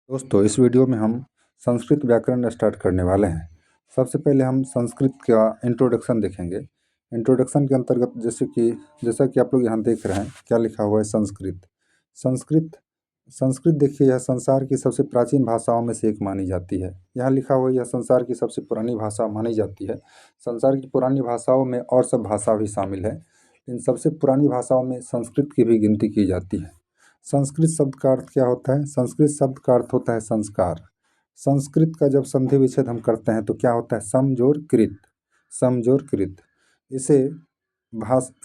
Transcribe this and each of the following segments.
दोस्तों, इस वीडियो में हम संस्कृत व्याकरण स्टार्ट करने वाले हैं। सबसे पहले हम संस्कृत का इंट्रोडक्शन देखेंगे। इंट्रोडक्शन के अंतर्गत जैसा कि आप लोग यहाँ देख रहे हैं, क्या लिखा हुआ है संस्कृत। संस्कृत संस्कृत देखिए, यह संसार की सबसे प्राचीन भाषाओं में से एक मानी जाती है। यहाँ लिखा हुआ है, यह संसार की सबसे पुरानी भाषा मानी जाती है। संसार की पुरानी भाषाओं में और सब भाषा भी शामिल है। इन सबसे पुरानी भाषाओं में संस्कृत की भी गिनती की जाती है। संस्कृत शब्द का अर्थ क्या होता है? संस्कृत शब्द का अर्थ होता है संस्कार। संस्कृत का जब संधि विच्छेद हम करते हैं तो क्या होता है? समजोर कृत। समजोर कृत। इसे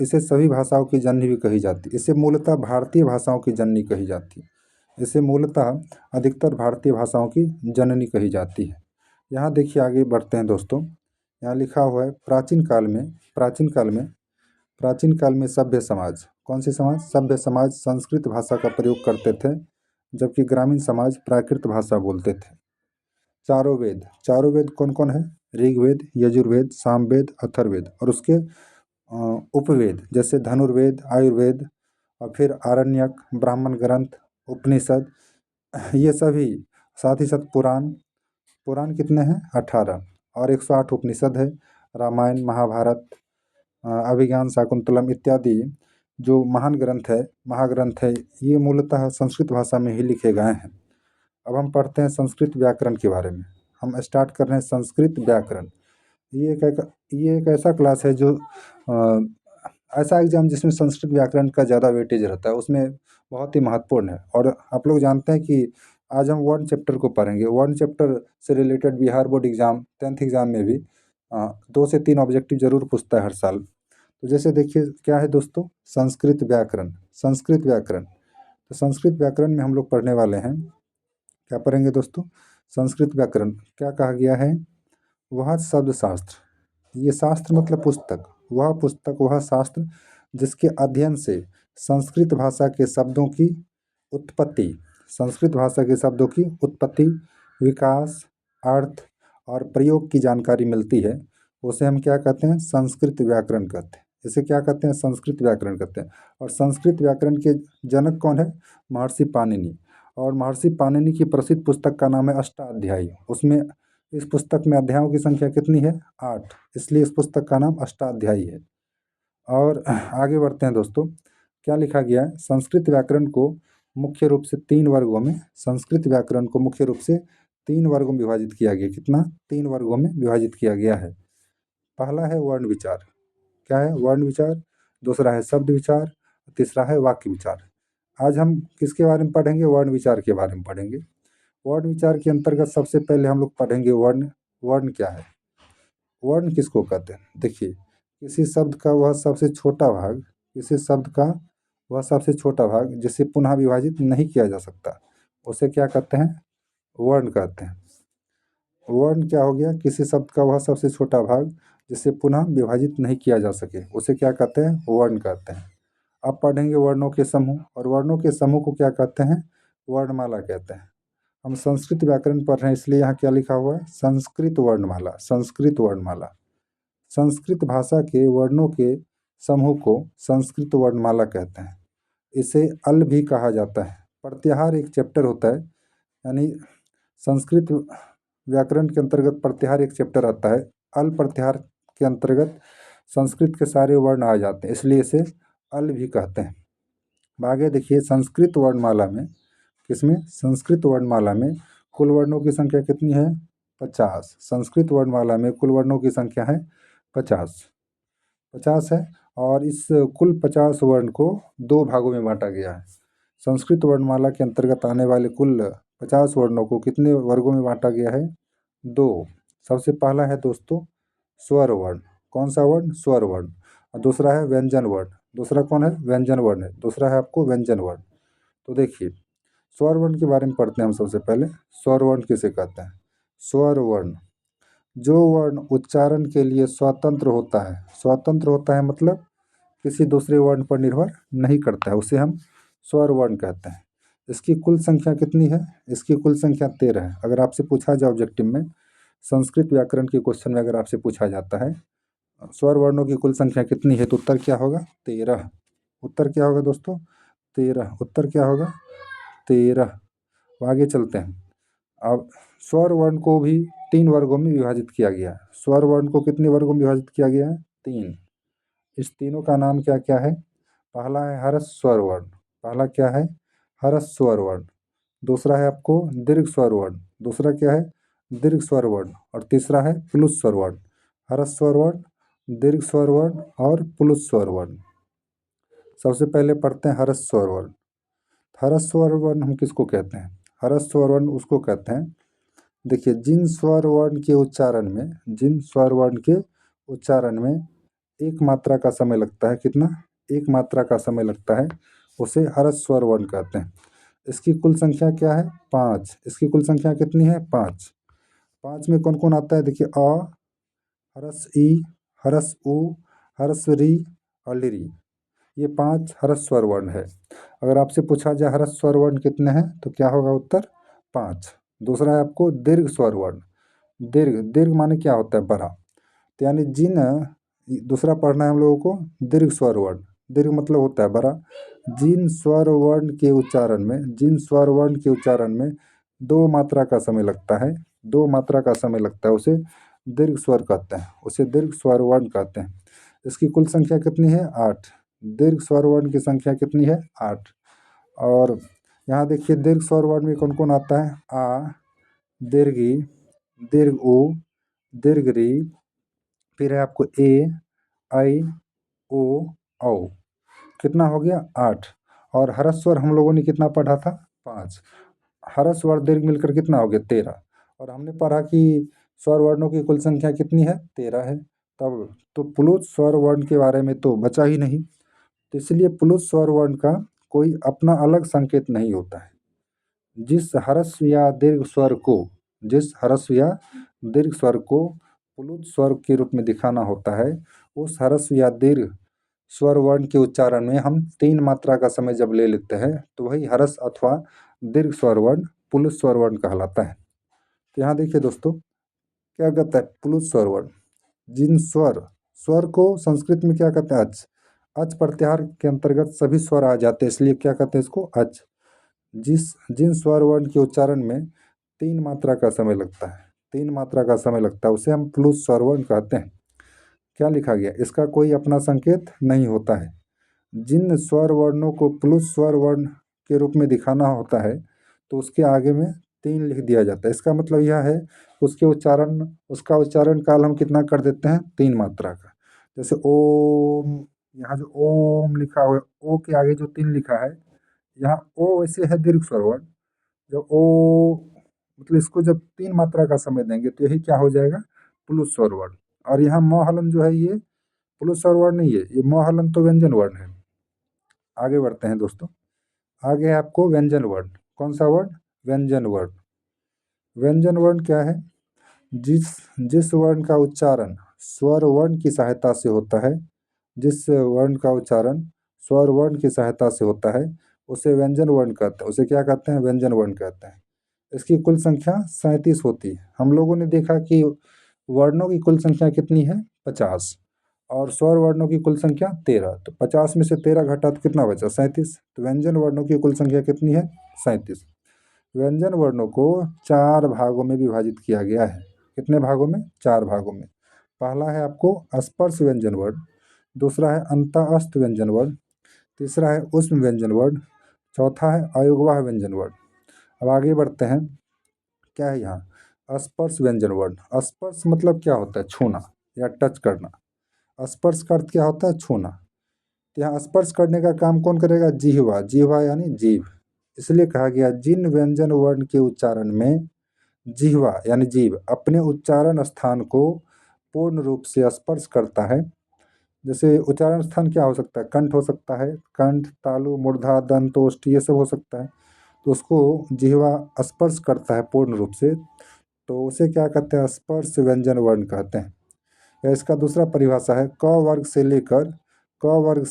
इसे सभी भाषाओं की जननी भी कही जाती है। इसे मूलतः भारतीय भाषाओं की जननी कही जाती है। इसे मूलतः अधिकतर भारतीय भाषाओं की जननी कही जाती है। यहाँ देखिए, आगे बढ़ते हैं दोस्तों। यहाँ लिखा हुआ है प्राचीन काल में सभ्य समाज। कौन सी समाज? सभ्य समाज संस्कृत भाषा का प्रयोग करते थे, जबकि ग्रामीण समाज प्राकृत भाषा बोलते थे। चारों वेद कौन कौन है? ऋग्वेद, यजुर्वेद, सामवेद, अथर्ववेद और उसके उपवेद जैसे धनुर्वेद, आयुर्वेद और फिर आरण्यक, ब्राह्मण ग्रंथ, उपनिषद, ये सभी। साथ ही साथ पुराण। पुराण कितने हैं? 18 और 108 उपनिषद है। रामायण, महाभारत, अभिज्ञान शाकुंतलम इत्यादि जो महाग्रंथ है, ये मूलतः संस्कृत भाषा में ही लिखे गए हैं। अब हम पढ़ते हैं संस्कृत व्याकरण के बारे में। हम स्टार्ट कर रहे हैं संस्कृत व्याकरण। ये एक ऐसा क्लास है जो ऐसा एग्जाम जिसमें संस्कृत व्याकरण का ज़्यादा वेटेज रहता है, उसमें बहुत ही महत्वपूर्ण है। और आप लोग जानते हैं कि आज हम वन चैप्टर को पढ़ेंगे। वन चैप्टर से related Bihar board exam, 10th exam में भी 2 से 3 ऑब्जेक्टिव जरूर पूछता है हर साल। तो जैसे देखिए क्या है दोस्तों, संस्कृत व्याकरण। तो संस्कृत व्याकरण में हम लोग पढ़ने वाले हैं। क्या पढ़ेंगे दोस्तों? संस्कृत व्याकरण। क्या कहा गया है? वह शब्द शास्त्र। ये शास्त्र मतलब पुस्तक। वह शास्त्र जिसके अध्ययन से संस्कृत भाषा के शब्दों की उत्पत्ति, विकास, अर्थ और प्रयोग की जानकारी मिलती है, उसे हम क्या कहते हैं? संस्कृत व्याकरण कहते हैं। इसे क्या कहते हैं? संस्कृत व्याकरण कहते हैं। और संस्कृत व्याकरण के जनक कौन है? महर्षि पाणिनि। और महर्षि पाणिनि की प्रसिद्ध पुस्तक का नाम है अष्टाध्यायी। उसमें इस पुस्तक में अध्यायों की संख्या कितनी है? 8। इसलिए इस पुस्तक का नाम अष्टाध्यायी है। और आगे बढ़ते हैं दोस्तों। क्या लिखा गया है? संस्कृत व्याकरण को मुख्य रूप से 3 वर्गों में विभाजित किया गया। कितना? 3 वर्गों में विभाजित किया गया है। पहला है वर्ण विचार। क्या है? वर्ण विचार। दूसरा है शब्द विचार। तीसरा है वाक्य विचार। आज हम किसके बारे में पढ़ेंगे? वर्ण विचार के बारे में पढ़ेंगे। वर्ण विचार के अंतर्गत सबसे पहले हम लोग पढ़ेंगे वर्ण। वर्ण क्या है? वर्ण किसको कहते हैं? देखिए, किसी शब्द का वह सबसे छोटा भाग जिसे पुनः विभाजित नहीं किया जा सकता, उसे क्या कहते हैं? वर्ण कहते हैं। वर्ण क्या हो गया? किसी शब्द का वह सबसे छोटा भाग जिसे पुनः विभाजित नहीं किया जा सके, उसे क्या कहते हैं? वर्ण कहते हैं। अब पढ़ेंगे वर्णों के समूह। और वर्णों के समूह को क्या कहते हैं? वर्णमाला कहते हैं। हम संस्कृत व्याकरण पढ़ रहे हैं, इसलिए यहाँ क्या लिखा हुआ है? संस्कृत वर्णमाला। संस्कृत भाषा के वर्णों के समूह को संस्कृत वर्णमाला कहते हैं। इसे अल भी कहा जाता है। प्रत्याहार एक चैप्टर होता है, यानी संस्कृत व्याकरण के अंतर्गत प्रत्याहार एक चैप्टर आता है। अल प्रत्याहार के अंतर्गत संस्कृत के सारे वर्ण आ जाते हैं, इसलिए इसे अल भी कहते हैं। आगे देखिए, संस्कृत वर्णमाला में कुल वर्णों की संख्या कितनी है? 50। संस्कृत वर्णमाला में कुल वर्णों की संख्या है 50 है। और इस कुल 50 वर्ण को 2 भागों में बांटा गया है। संस्कृत वर्णमाला के अंतर्गत आने वाले कुल 50 वर्णों को कितने वर्गों में बांटा गया है? 2। सबसे पहला है दोस्तों स्वर वर्ण। कौन सा वर्ण? स्वर वर्ण। और दूसरा है व्यंजन वर्ण। दूसरा कौन है? व्यंजन वर्ण है। दूसरा है आपको व्यंजन वर्ण। तो देखिए, स्वर वर्ण के बारे में पढ़ते हैं हम सबसे पहले। स्वर वर्ण किसे कहते हैं? स्वर वर्ण जो वर्ण उच्चारण के लिए स्वतंत्र होता है मतलब किसी दूसरे वर्ण पर निर्भर नहीं करता है, उसे हम स्वर वर्ण कहते हैं। इसकी कुल संख्या कितनी है? इसकी कुल संख्या 13 है। अगर आपसे पूछा जाए ऑब्जेक्टिव में, संस्कृत व्याकरण के क्वेश्चन में अगर आपसे पूछा जाता है स्वर वर्णों की कुल संख्या कितनी है, तो उत्तर क्या होगा? 13। उत्तर क्या होगा दोस्तों? 13। आगे चलते हैं। अब स्वर वर्ण को भी 3 वर्गों में विभाजित किया गया है। स्वर वर्ण को कितने वर्गों में विभाजित किया गया है? 3। इस तीनों का नाम क्या क्या है? पहला है हरस स्वर वर्ण। पहला क्या है? हरस स्वर वर्ण। दूसरा है आपको दीर्घ स्वर वर्ण। दूसरा क्या है? दीर्घ स्वर वर्ण। और तीसरा है प्लुत स्वर वर्ण। हरस स्वर वर्ण, दीर्घ स्वर वर्ण और प्लुत स्वर वर्ण। सबसे पहले पढ़ते हैं हरस स्वर वर्ण। हरस स्वर वर्ण हम किसको कहते हैं? हरस स्वर वर्ण उसको कहते हैं, देखिए, जिन स्वर वर्ण के उच्चारण में, जिन स्वर वर्ण के उच्चारण में एक मात्रा का समय लगता है, कितना? एक मात्रा का समय लगता है, उसे हरस स्वर वर्ण कहते हैं। इसकी कुल संख्या क्या है? 5। इसकी कुल संख्या कितनी है? 5। 5 में कौन कौन आता है? देखिए, अ, हरस ई, हरस उ, हरस री और लिरी। ये 5 हरस स्वर वर्ण है। अगर आपसे पूछा जाए हरस स्वर वर्ण कितने हैं, तो क्या होगा उत्तर? 5। दूसरा है आपको दीर्घ स्वर वर्ण। दीर्घ, दीर्घ माने क्या होता है? बड़ा। तो यानी जिन, दूसरा पढ़ना है हम लोगों को दीर्घ स्वर वर्ण। दीर्घ मतलब होता है बड़ा। जिन स्वर वर्ण के उच्चारण में, जिन स्वर वर्ण के उच्चारण में 2 मात्रा का समय लगता है, 2 मात्रा का समय लगता है, उसे दीर्घ स्वर कहते हैं, उसे दीर्घ स्वर वर्ण कहते हैं। इसकी कुल संख्या कितनी है? 8। दीर्घ स्वर वर्ण की संख्या कितनी है? 8। और यहाँ देखिए दीर्घ स्वर वर्ण में कौन कौन आता है? आ, दीर्घ ई, दीर्घ उ, दीर्घ री, फिर है आपको ए, आई, ओ, औ। कितना हो गया? 8। और हरस स्वर हम लोगों ने कितना पढ़ा था? 5। हरस स्वर दीर्घ मिलकर कितना हो गया? 13। और हमने पढ़ा कि स्वर वर्णों की कुल संख्या कितनी है? 13 है। तब तो प्लुत स्वर वर्ण के बारे में तो बचा ही नहीं। तो इसलिए प्लुत स्वर वर्ण का कोई अपना अलग संकेत नहीं होता है। जिस हरस या दीर्घ स्वर को, जिस हरस या दीर्घ स्वर को प्लुत स्वर के रूप में दिखाना होता है, उस हरस या दीर्घ स्वर वर्ण के उच्चारण में हम 3 मात्रा का समय जब ले लेते हैं, तो वही हरस अथवा दीर्घ स्वर वर्ण प्लुत स्वर वर्ण कहलाता है। तो यहाँ देखिए दोस्तों, क्या कहता है प्लुत स्वर वर्ण? जिन स्वर, स्वर को संस्कृत में क्या कहते हैं? अच। अच प्रत्याहार के अंतर्गत सभी स्वर आ जाते हैं, इसलिए क्या कहते हैं इसको? अच। जिन स्वर वर्ण के उच्चारण में 3 मात्रा का समय लगता है, 3 मात्रा का समय लगता है, उसे हम प्लुत स्वर वर्ण कहते हैं। क्या लिखा गया? इसका कोई अपना संकेत नहीं होता है। जिन स्वर वर्णों को प्लुत स्वर वर्ण के रूप में दिखाना होता है, तो उसके आगे में 3 लिख दिया जाता है। इसका मतलब यह है, उसके उच्चारण, उसका उच्चारण काल हम कितना कर देते हैं? 3 मात्रा का। जैसे ओम, यहाँ जो ओम लिखा हुआ है, ओ के आगे जो 3 लिखा है, यहाँ ओ वैसे है दीर्घ स्वर वर्ण। जब ओ, मतलब इसको जब 3 मात्रा का समय देंगे, तो यही क्या हो जाएगा? प्लुत स्वर वर्ण। और यहाँ म हलन जो है, ये प्लुत स्वर वर्ण नहीं है, ये म हलन तो व्यंजन वर्ण है। आगे बढ़ते हैं दोस्तों। आगे है आपको व्यंजन वर्ण। कौन सा वर्ण? व्यंजन वर्ण। व्यंजन वर्ण क्या है? जिस जिस वर्ण का उच्चारण स्वर वर्ण की सहायता से होता है, जिस वर्ण का उच्चारण स्वर वर्ण की सहायता से होता है, उसे व्यंजन वर्ण कहते हैं। उसे क्या कहते हैं? व्यंजन वर्ण कहते हैं। इसकी कुल संख्या 37 होती है। हम लोगों ने देखा कि वर्णों की कुल संख्या कितनी है? 50। और स्वर वर्णों की कुल संख्या 13। तो 50 में से 13 घटा तो कितना बचा? 37। तो व्यंजन वर्णों की कुल संख्या कितनी है? 37। व्यंजन वर्णों को 4 भागों में विभाजित किया गया है। कितने भागों में? 4 भागों में। पहला है आपको स्पर्श व्यंजन वर्ण, दूसरा है अंतःस्थ व्यंजन वर्ण, तीसरा है ऊष्म व्यंजन वर्ण, चौथा है अयोगवाह व्यंजन वर्ण। अब आगे बढ़ते हैं। क्या है यहाँ? स्पर्श व्यंजन वर्ण। स्पर्श मतलब क्या होता है? छूना या टच करना। स्पर्श का अर्थ क्या होता है? छूना। तो यहाँ स्पर्श करने का काम कौन करेगा? जिह्वा। जिह्वा यानी जीभ। इसलिए कहा गया जिन व्यंजन वर्ण के उच्चारण में जिह्वा यानी जीभ अपने उच्चारण स्थान को पूर्ण रूप से स्पर्श करता है। जैसे उच्चारण स्थान क्या हो सकता है? कंठ हो सकता है, कंठ, तालु, मूर्धा, दंत, ओष्ठ, ये सब हो सकता है। तो उसको जिह्वा स्पर्श करता है पूर्ण रूप से, तो उसे क्या कहते हैं? स्पर्श व्यंजन वर्ण कहते हैं। या इसका दूसरा परिभाषा है, क वर्ग से लेकर क वर्ग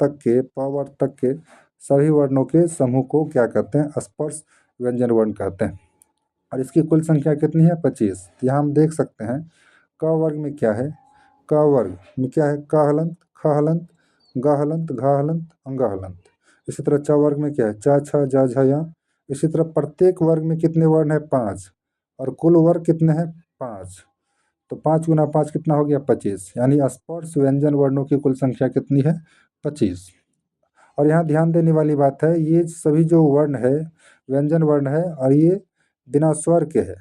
तक के, प वर्ग तक के सभी वर्णों के समूह को क्या कहते हैं? स्पर्श व्यंजन वर्ण कहते हैं। और इसकी कुल संख्या कितनी है? 25। यहाँ हम देख सकते हैं क वर्ग में क्या है? क वर्ग में क्या है? क हलंत, ख हलंत, ग हलंत, घ हलंत, अंग हलंत। इसी तरह च वर्ग में क्या है? च, छ, ज, झ, य, इसी तरह प्रत्येक वर्ग में कितने वर्ण है? 5, और कुल वर्ग कितने हैं? 5। तो 5 गुना 5 कितना हो गया? 25। यानी स्पर्श व्यंजन वर्णों की कुल संख्या कितनी है? 25। और यहाँ ध्यान देने वाली बात है, ये सभी जो वर्ण है व्यंजन वर्ण है, और ये बिना स्वर के है।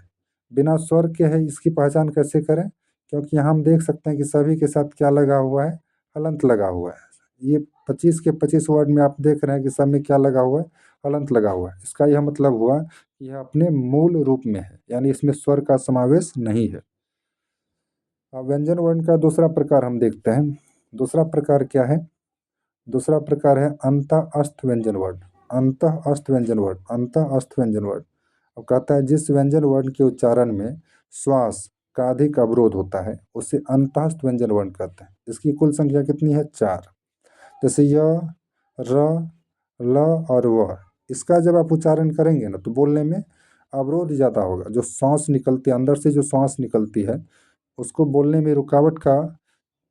बिना स्वर के है, इसकी पहचान कैसे करें? क्योंकि यहाँ हम देख सकते हैं कि सभी के साथ क्या लगा हुआ है? हलंत लगा हुआ है। ये 25 के 25 वर्ड में आप देख रहे हैं कि सब में क्या लगा हुआ है? हलंत लगा हुआ है। इसका यह मतलब हुआ कि यह अपने मूल रूप में है, यानी इसमें स्वर का समावेश नहीं है। अब व्यंजन वर्ण का दूसरा प्रकार हम देखते हैं। दूसरा प्रकार क्या है? दूसरा प्रकार है अंत अस्त व्यंजन वर्ण। अंत अस्त व्यंजन वर्ण, अंत अस्त व्यंजन वर्ण। अब कहता है जिस व्यंजन वर्ण के उच्चारण में श्वास का अधिक अवरोध होता है उसे अंतःस्थ व्यंजन वर्ण कहते हैं। इसकी कुल संख्या कितनी है? 4। जैसे य, र, ल और व। इसका जब आप उच्चारण करेंगे ना तो बोलने में अवरोध ज़्यादा होगा। जो सांस निकलती है अंदर से, जो सांस निकलती है उसको बोलने में रुकावट का,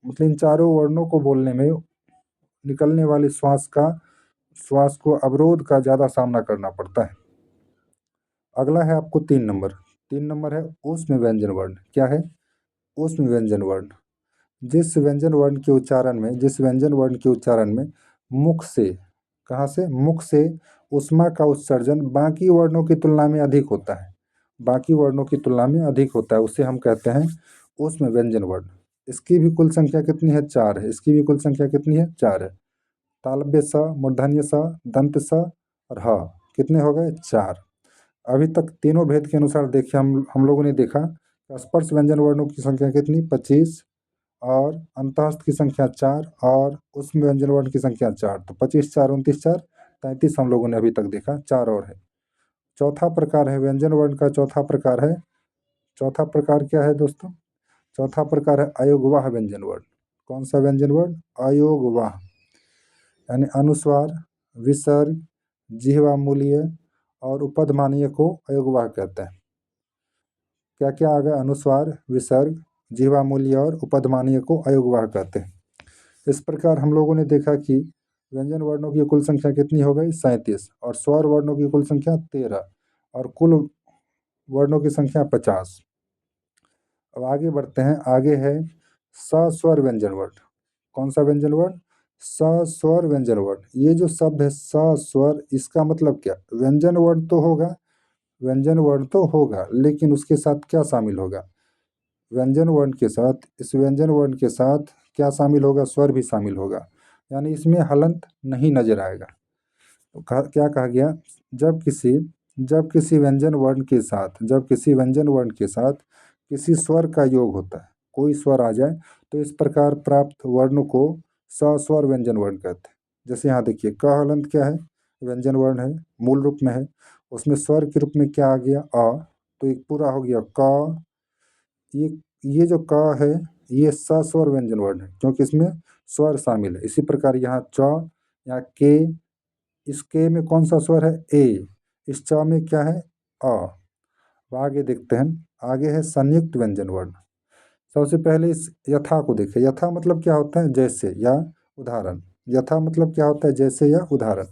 मतलब इन चारों वर्णों को बोलने में निकलने वाली श्वास को अवरोध का ज़्यादा सामना करना पड़ता है। अगला है आपको 3 नंबर। 3 नंबर है ऊष्म व्यंजन वर्ण। क्या है? ऊष्म व्यंजन वर्ण। जिस व्यंजन वर्ण के उच्चारण में, जिस व्यंजन वर्ण के उच्चारण में मुख से, कहाँ से? मुख से ऊष्मा का उत्सर्जन बाकी वर्णों की तुलना में अधिक होता है, बाकी वर्णों की तुलना में अधिक होता है, उसे हम कहते हैं ऊष्म व्यंजन वर्ण। इसकी भी कुल संख्या कितनी है? 4 है। इसकी भी कुल संख्या कितनी है? 4 है। तालव्य स, मूर्धन्य स, दंत स और ह कितने हो गए? 4। अभी तक तीनों भेद के अनुसार देखिए, हम लोगों ने देखा स्पर्श व्यंजन वर्णों की संख्या कितनी? 25, और अंतःस्थ की संख्या 4, और उष्म व्यंजन वर्ण की संख्या 4। तो 25, 4, 29, 4, 33 हम लोगों ने अभी तक देखा। 4 और है। चौथा प्रकार है व्यंजन वर्ण का, चौथा प्रकार है, चौथा प्रकार क्या है दोस्तों? चौथा प्रकार है अयोगवाह व्यंजन वर्ण। कौन सा व्यंजन वर्ण? अयोगवाह। यानी अनुस्वार, विसर्ग, जिह्वा मूलीय और उपधमानीय को अयोगवाह कहते हैं। क्या क्या आ गया? अनुस्वार, विसर्ग, जिह्वा मूलीय और उपधमानीय को अयोगवाह कहते हैं। इस प्रकार हम लोगों ने देखा कि व्यंजन वर्णों की कुल संख्या कितनी हो गई? 37, और स्वर वर्णों की कुल संख्या 13, और कुल वर्णों की संख्या 50। अब आगे बढ़ते हैं। आगे है सस्वर व्यंजन वर्ण। कौन सा व्यंजन वर्ण? सस्वर व्यंजन वर्ण। ये जो शब्द है सस्वर, इसका मतलब क्या? व्यंजन वर्ण तो होगा, व्यंजन वर्ण तो होगा, लेकिन उसके साथ क्या शामिल होगा? व्यंजन वर्ण के साथ, इस व्यंजन वर्ण के साथ क्या शामिल होगा? स्वर भी शामिल होगा। यानी इसमें हलंत नहीं नजर आएगा। तो क्या कहा गया? जब किसी व्यंजन वर्ण के साथ, जब किसी व्यंजन वर्ण के साथ किसी स्वर का योग होता है, कोई स्वर आ जाए, तो इस प्रकार प्राप्त वर्ण को सस्वर व्यंजन वर्ण कहते हैं। जैसे यहाँ देखिए, क हलंत क्या है? व्यंजन वर्ण है, मूल रूप में है। उसमें स्वर के रूप में क्या आ गया? अ। तो एक पूरा हो गया क। ये ये जो क है ये सस्वर व्यंजन वर्ण है, क्योंकि इसमें स्वर शामिल है। इसी प्रकार यहाँ च, यहाँ के, इस के में कौन सा स्वर है? ए। इस च में क्या है? अ। अब आगे देखते हैं। आगे है संयुक्त व्यंजन वर्ण। सबसे पहले इस यथा को देखें। यथा मतलब क्या होता है? जैसे या उदाहरण। यथा मतलब क्या होता है? जैसे या उदाहरण।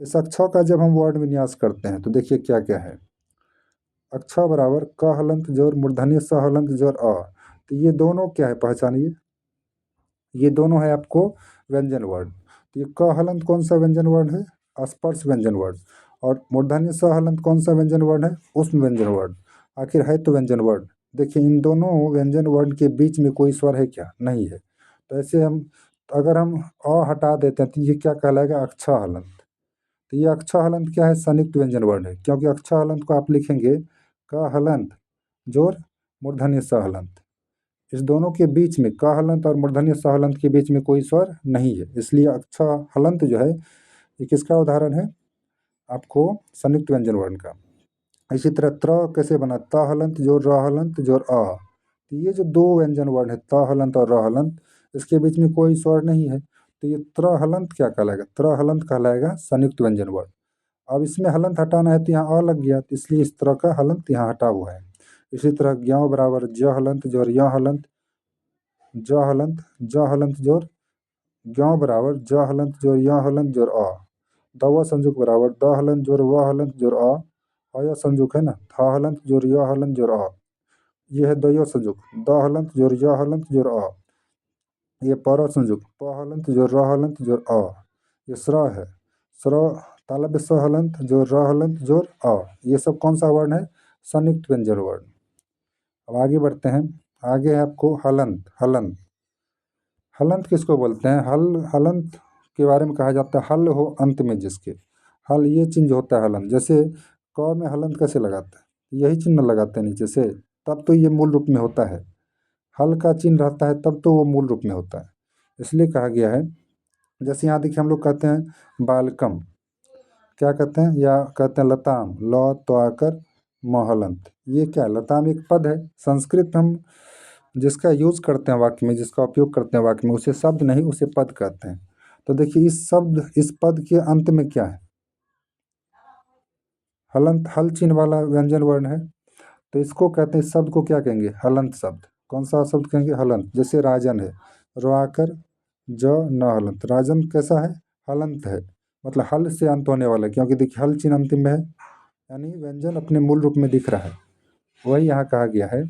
इस अक्षर का जब हम वर्ण विन्यास करते हैं तो देखिए क्या क्या है। अक्षर बराबर क हलंत जोड़ मूर्धन्य स हलंत जोड़ अ। तो ये दोनों क्या है? पहचानिए। ये दोनों है आपको व्यंजन वर्ण। तो ये क हलंत कौन सा व्यंजन वर्ण है? स्पर्श व्यंजन वर्ण। और मूर्धन्य स हलंत कौन सा व्यंजन वर्ण है? ऊष्म व्यंजन वर्ण। आखिर है तो व्यंजन वर्ण। देखिए इन दोनों व्यंजन वर्ण के बीच में कोई स्वर है क्या? नहीं है। तो ऐसे हम, अगर हम अ हटा देते हैं तो ये क्या कहलाएगा? अक्षर हलंत। तो ये अक्षर हलंत क्या है? संयुक्त व्यंजन वर्ण है, क्योंकि अक्षर हलंत को आप लिखेंगे क हलंत जोड़ मूर्धन्य स हलंत। इस दोनों के बीच में, क हलंत और मूर्धन्य स हलंत के बीच में कोई स्वर नहीं है, इसलिए अक्षर हलंत जो है ये किसका उदाहरण है? आपको संयुक्त व्यंजन वर्ण का। इसी तरह त्र कैसे बना? त हलंत जोड़ र हलंत जोड़ अ। तो ये जो दो व्यंजन वर्ण है त हलंत और र हलंत, इसके बीच में कोई स्वर नहीं है, तो ये त्र हलंत क्या कहलाएगा? त्र हलंत कहलाएगा संयुक्त व्यंजन वर्ण। अब इसमें हलंत हटाना है तो यहाँ अ लग गया, तो इसलिए इस तरह का हलंत यहाँ हटा हुआ है। इसी तरह ज्ञ बराबर ज हलंत जोड़ य हलंत, ज हलंत, ज हलंत जोड़ ज्ञ बराबर ज हलंत जोड़ य हलंत जोड़ अ। द व संजुक बराबर द हलंत जोर व हलंत जोर अ संजुक है ना, थ हलंत जोर य हलंत जोर ये है दयो संजुक, द हलंत जोर य हलंत जोर ये पर संजुक, प हलंत जोर र हलंत जोर ये स्र है, स्र तालव्य स हलंत जोर र हलंत जोर ये सब कौन सा वर्ण है? संयुक्त व्यंजन वर्ण। अब आगे बढ़ते हैं, आगे है आपको हलंत। हलंत, हलंत किसको बोलते हैं? हलंत के बारे में कहा जाता है हल हो अंत में जिसके, हल ये चिन्ह होता है हलंत। जैसे क में हलंत कैसे लगाते हैं? यही चिन्ह लगाते हैं नीचे से, तब तो ये मूल रूप में होता है। हल का चिन्ह रहता है तब तो वो मूल रूप में होता है, इसलिए कहा गया है। जैसे यहाँ देखिए हम लोग कहते हैं बालकम, क्या कहते हैं? या कहते हैं लताम, ल तो आकर महलंत। ये क्या? लताम एक पद है, संस्कृत हम जिसका यूज करते हैं वाक्य में, जिसका उपयोग करते हैं वाक्य में, उसे शब्द नहीं उसे पद कहते हैं। तो देखिए इस शब्द, इस पद के अंत में क्या है? हलंत, हल चिन्ह वाला व्यंजन वर्ण है, तो इसको कहते हैं, इस शब्द को क्या कहेंगे? हलंत शब्द। कौन सा शब्द कहेंगे? हलंत। जैसे राजन है, रो आकर ज न हलंत, राजन कैसा है? हलंत है, मतलब हल से अंत होने वाला है, क्योंकि देखिए हल चिन्ह अंतिम में है, यानी व्यंजन अपने मूल रूप में दिख रहा है। वही यहाँ कहा गया है,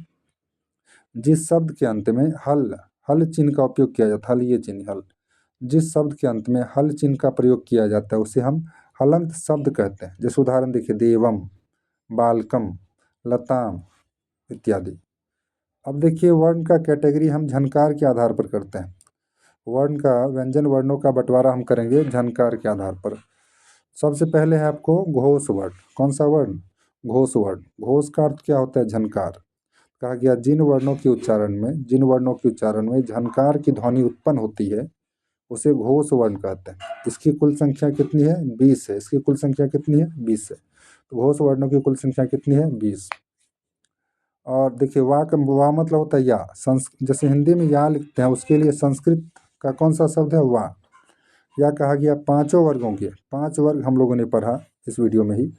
जिस शब्द के अंत में हल, हल चिन्ह का उपयोग किया जाता है, हल ये चिन्ह हल, जिस शब्द के अंत में हल चिन्ह का प्रयोग किया जाता है उसे हम हलंत शब्द कहते हैं। जैसे उदाहरण देखिए, देवम, बालकम, लताम इत्यादि। अब देखिए वर्ण का कैटेगरी हम झनकार के आधार पर करते हैं। वर्ण का, व्यंजन वर्णों का बंटवारा हम करेंगे झनकार के आधार पर। सबसे पहले है आपको घोष वर्ण। कौन सा वर्ण? घोष वर्ण। घोष का अर्थ क्या होता है? झनकार। कहा गया जिन वर्णों के उच्चारण में, जिन वर्णों के उच्चारण में झनकार की ध्वनि उत्पन्न होती है उसे घोष वर्ण कहते हैं। इसकी कुल संख्या कितनी है? 20 है। इसकी कुल संख्या कितनी है? 20 है। तो घोष वर्णों की कुल संख्या कितनी है? 20। और देखिए वा का, वा मतलब होता है या, जैसे हिंदी में या लिखते हैं उसके लिए संस्कृत का कौन सा शब्द है? वा। या कहा गया पांचों वर्गों के, 5 वर्ग हम लोगों ने पढ़ा इस वीडियो में ही,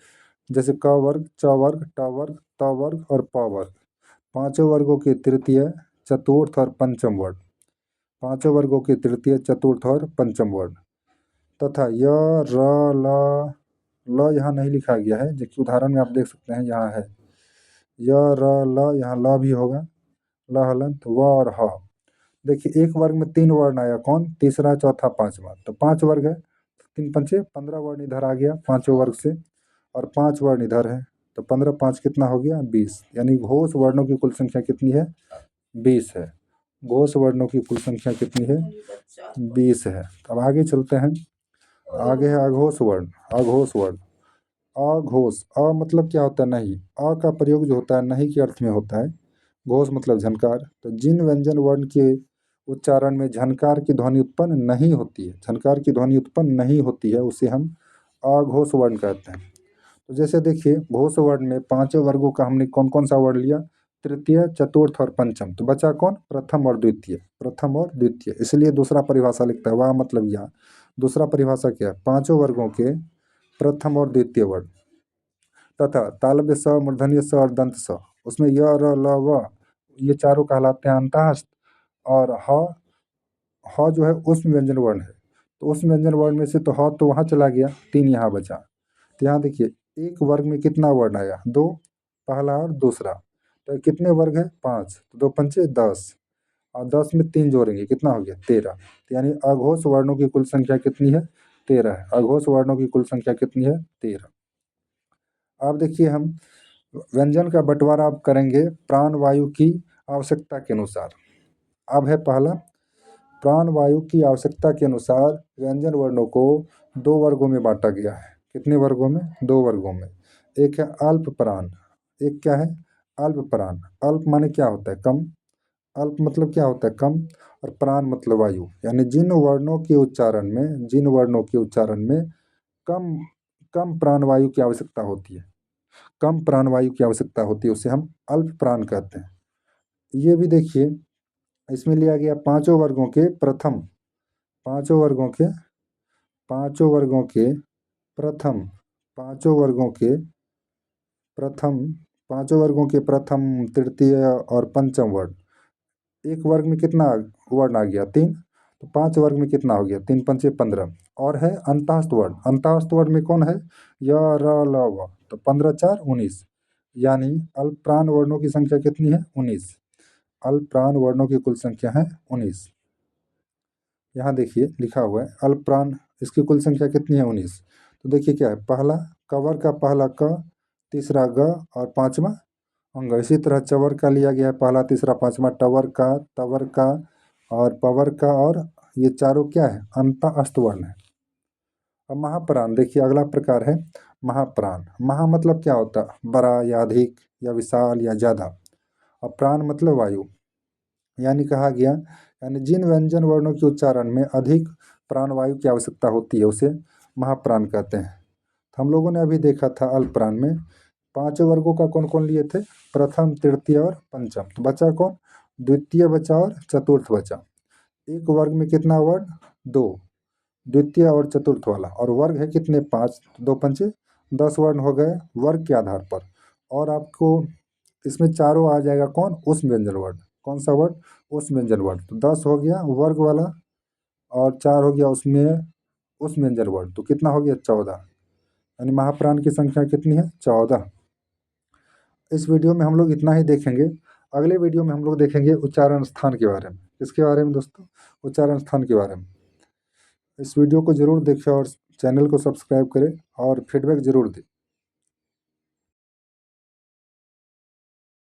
जैसे क वर्ग, च वर्ग, ट वर्ग, त वर्ग और प वर्ग। पांचों वर्गों के तृतीय, चतुर्थ और पंचम वर्ण। पांचों वर्गों के तृतीय, चतुर्थ और पंचम वर्ण। तथा य, र, ल, ल यहाँ नहीं लिखा गया है, जबकि उदाहरण में आप देख सकते हैं यहाँ है य, र, ल, यहाँ ल भी होगा, ल हलंत, व और ह। देखिए एक वर्ग में 3 वर्ण आया, कौन? तीसरा, चौथा, पांचवा। तो 5 वर्ग है, 3 पंचे 15 वर्ण इधर आ गया पांचों वर्ग से, और 5 वर्ण इधर है, तो 15 5 कितना हो गया? 20। यानी घोष वर्णों की कुल संख्या कितनी है? 20 है। घोष वर्णों की कुल संख्या कितनी है? 20 है। अब आगे चलते हैं, आगे है अघोष वर्ण। अघोष वर्ण, अघोष, अ मतलब क्या होता है? नहीं। अ का प्रयोग जो होता है नहीं के अर्थ में होता है, घोष मतलब झनकार। तो जिन व्यंजन वर्ण के उच्चारण में झनकार की ध्वनि उत्पन्न नहीं होती है, झनकार की ध्वनि उत्पन्न नहीं होती है, उसे हम अघोष वर्ण कहते हैं। तो जैसे देखिए घोष वर्ण में पांचों वर्गों का हमने कौन कौन सा वर्ण लिया? तृतीय, चतुर्थ और पंचम। तो बचा कौन? प्रथम और द्वितीय। प्रथम और द्वितीय, इसलिए दूसरा परिभाषा लिखता है, वाह मतलब या। दूसरा परिभाषा क्या है? पांचों वर्गों के प्रथम और द्वितीय वर्ण। तथा तालव्य स, मूर्धन्य स और दंत स, उसमें य, र, ल, व ये चारों कहलाते हैं अंतःस्थ। और ह जो है उसमें व्यंजन वर्ण है, तो उस व्यंजन वर्ण में से तो ह तो वहाँ चला गया, 3 यहाँ बचा। तो यहाँ देखिए एक वर्ग में कितना वर्ण आया? 2, पहला और दूसरा। तो कितने वर्ग है? 5। तो 2 पंचे 10, और 10 में 3 जोड़ेंगे कितना हो गया? 13। तो यानी अघोष वर्णों की कुल संख्या कितनी है? 13 है। अघोष वर्णों की कुल संख्या कितनी है? 13। अब देखिए हम व्यंजन का बंटवारा अब करेंगे प्राण वायु की आवश्यकता के अनुसार। अब है पहला, प्राण वायु की आवश्यकता के अनुसार व्यंजन वर्णों को 2 वर्गों में बांटा गया है। कितने वर्गों में? 2 वर्गों में। एक है अल्प प्राण, एक क्या है? अल्प प्राण। अल्प माने क्या होता है? कम। अल्प मतलब क्या होता है? कम। और प्राण मतलब वायु, यानी जिन वर्णों के उच्चारण में, जिन वर्णों के उच्चारण में कम कम प्राणवायु की आवश्यकता होती है, कम प्राणवायु की आवश्यकता होती है, उसे हम अल्प प्राण कहते हैं। ये भी देखिए इसमें लिया गया पांचों वर्गों के प्रथम, पांचों वर्गों के, पांचों वर्गों के प्रथम, पांचों वर्गों के प्रथम, पांचों वर्गों के प्रथम, तृतीय और पंचम वर्ण। एक वर्ग में कितना वर्ण आ गया? 3। तो 5 वर्ग में कितना हो गया, 3 पंचे 15। और है अंतःस्थ वर्ण, अंतःस्थ वर्ण में कौन है, य र ल व, तो 15 4 19, यानी अल्पप्राण वर्णों की संख्या कितनी है, 19। अल्पप्राण वर्णों की कुल संख्या है 19। यहाँ देखिए लिखा हुआ है अल्पप्राण, इसकी कुल संख्या कितनी है, 19। तो देखिए क्या है, पहला कवर का पहला क, तीसरा ग और पांचवा अंग। इसी तरह चवर का लिया गया है पहला तीसरा पांचवा, टवर का, तवर का और पवर का, और ये चारों क्या है, अंतःस्थ वर्ण है। अब महाप्राण देखिए, अगला प्रकार है महाप्राण। महा मतलब क्या होता है, बड़ा या अधिक या विशाल या ज़्यादा, और प्राण मतलब वायु। यानी कहा गया, यानी जिन व्यंजन वर्णों के उच्चारण में अधिक प्राणवायु की आवश्यकता होती है उसे महाप्राण कहते हैं। तो हम लोगों ने अभी देखा था अल्पप्राण में 5 वर्गों का कौन कौन लिए थे, प्रथम तृतीय और पंचम। तो बचा कौन, द्वितीय बचा और चतुर्थ बचा। एक वर्ग में कितना वर्ण, 2, द्वितीय और चतुर्थ वाला, और वर्ग है कितने, 5, 2 पंचे 10 वर्ण हो गए वर्ग के आधार पर। और आपको इसमें चारों आ जाएगा कौन, उस व्यंजन वर्ण, कौन सा वर्ण, उस व्यंजन वर्ण। तो 10 हो गया वर्ग वाला और 4 हो गया उसमें उस व्यंजन वर्ण, तो कितना हो गया, 14। यानी महाप्राण की संख्या कितनी है, 14। इस वीडियो में हम लोग इतना ही देखेंगे। अगले वीडियो में हम लोग देखेंगे उच्चारण स्थान के बारे में। किसके बारे में दोस्तों, उच्चारण स्थान के बारे में। इस वीडियो को ज़रूर देखें और चैनल को सब्सक्राइब करें और फीडबैक ज़रूर दें।